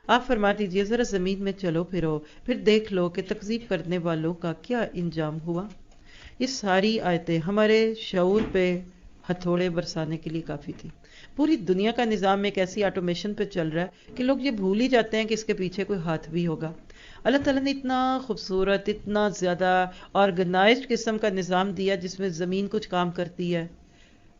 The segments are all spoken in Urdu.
آپ فرما دیجئے ذرا زمین میں چلو پھرو، پھر دیکھ لو کہ تکذیب کرنے والوں کا کیا انجام ہوا۔ یہ ساری آیتیں ہمارے شعور پہ ہتھوڑے برسانے کے لیے کافی تھی۔ پوری دنیا کا نظام ایک ایسی آٹومیشن پہ چل رہا ہے کہ لوگ یہ بھول ہی جاتے ہیں کہ اس کے پیچھے کوئی ہاتھ بھی ہوگا۔ اللہ تعالیٰ نے اتنا خوبصورت، اتنا زیادہ آرگنائزڈ قسم کا نظام دیا جس میں زمین کچھ کام کرتی ہے،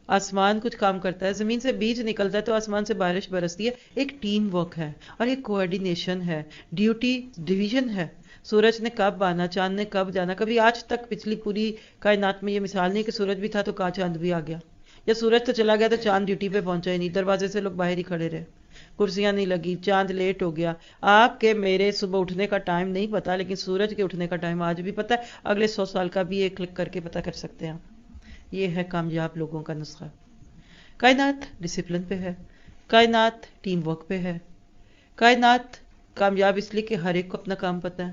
آسمان کچھ کام کرتا ہے، زمین سے بیج نکلتا ہے تو آسمان سے بارش برستی ہے۔ ایک ٹیم ورک ہے اور ایک کوآرڈینیشن ہے، ڈیوٹی ڈویژن ہے۔ سورج نے کب آنا، چاند نے کب جانا، کبھی آج تک پچھلی پوری کائنات میں یہ مثال نہیں کہ سورج بھی تھا تو کہاں چاند بھی آ گیا، یا سورج تو چلا گیا تو چاند ڈیوٹی پہ پہنچا ہی نہیں، دروازے سے لوگ باہر ہی کھڑے رہے، کرسیاں نہیں لگی، چاند لیٹ ہو گیا۔ آپ کے میرے صبح اٹھنے کا ٹائم نہیں پتا، لیکن سورج کے اٹھنے کا ٹائم آج بھی پتا ہے، اگلے 100 سال کا بھی ایک کلک کر کے پتا کر سکتے ہیں۔ یہ ہے کامیاب لوگوں کا نسخہ۔ کائنات ڈسپلن پہ ہے، کائنات ٹیم ورک پہ ہے، کائنات کامیاب اس لیے کہ ہر ایک کو اپنا کام پتہ ہے،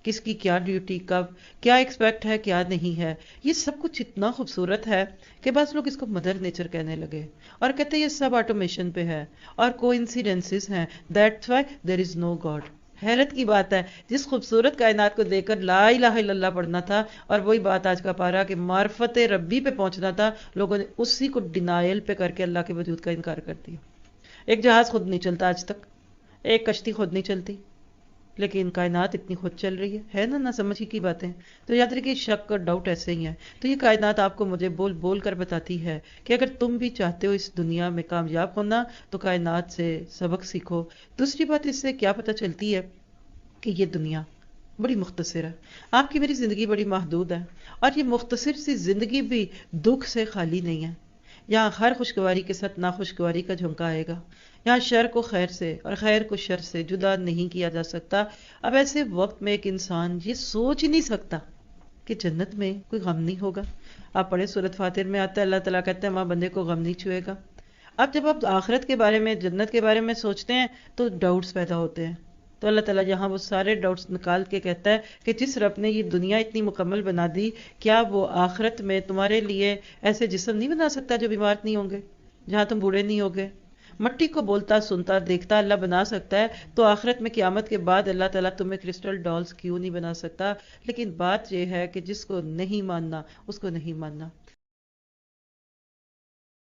کس کی کیا ڈیوٹی، کب کیا ایکسپیکٹ ہے، کیا نہیں ہے۔ یہ سب کچھ اتنا خوبصورت ہے کہ بعض لوگ اس کو مدر نیچر کہنے لگے اور کہتے ہیں یہ سب آٹومیشن پہ ہے اور کوئنسیڈنسز ہیں، that's why there is no God. حیرت کی بات ہے، جس خوبصورت کائنات کو دیکھ کر لا الہ الا اللہ پڑھنا تھا، اور وہی بات آج کا پارا کہ معرفت ربی پہ پہنچنا تھا، لوگوں نے اسی کو ڈینائل پہ کر کے اللہ کے وجود کا انکار کر دیا۔ ایک جہاز خود نہیں چلتا آج تک، ایک کشتی خود نہیں چلتی، لیکن کائنات اتنی خود چل رہی ہے نا سمجھ کی باتیں۔ تو یاد رکھیے شک اور ڈاؤٹ ایسے ہی ہے۔ تو یہ کائنات آپ کو مجھے بول بول کر بتاتی ہے کہ اگر تم بھی چاہتے ہو اس دنیا میں کامیاب ہونا تو کائنات سے سبق سیکھو۔ دوسری بات اس سے کیا پتہ چلتی ہے کہ یہ دنیا بڑی مختصر ہے، آپ کی میری زندگی بڑی محدود ہے، اور یہ مختصر سی زندگی بھی دکھ سے خالی نہیں ہے۔ یہاں ہر خوشگواری کے ساتھ ناخوشگواری کا جھونکا آئے گا، یہاں شر کو خیر سے اور خیر کو شر سے جدا نہیں کیا جا سکتا۔ اب ایسے وقت میں ایک انسان یہ سوچ ہی نہیں سکتا کہ جنت میں کوئی غم نہیں ہوگا۔ آپ پڑھیں سورۃ فاتر میں آتا ہے، اللہ تعالیٰ کہتے ہیں وہاں بندے کو غم نہیں چھوئے گا۔ اب جب آپ آخرت کے بارے میں، جنت کے بارے میں سوچتے ہیں تو ڈاؤٹس پیدا ہوتے ہیں، تو اللہ تعالیٰ یہاں وہ سارے ڈاؤٹس نکال کے کہتا ہے کہ جس رب نے یہ دنیا اتنی مکمل بنا دی، کیا وہ آخرت میں تمہارے لیے ایسے جسم نہیں بنا سکتا جو بیمار نہیں ہوں گے، جہاں تم بوڑھے نہیں ہوگے؟ مٹی کو بولتا سنتا دیکھتا اللہ بنا سکتا ہے، تو آخرت میں قیامت کے بعد اللہ تعالیٰ تمہیں کرسٹل ڈالز کیوں نہیں بنا سکتا؟ لیکن بات یہ ہے کہ جس کو نہیں ماننا اس کو نہیں ماننا۔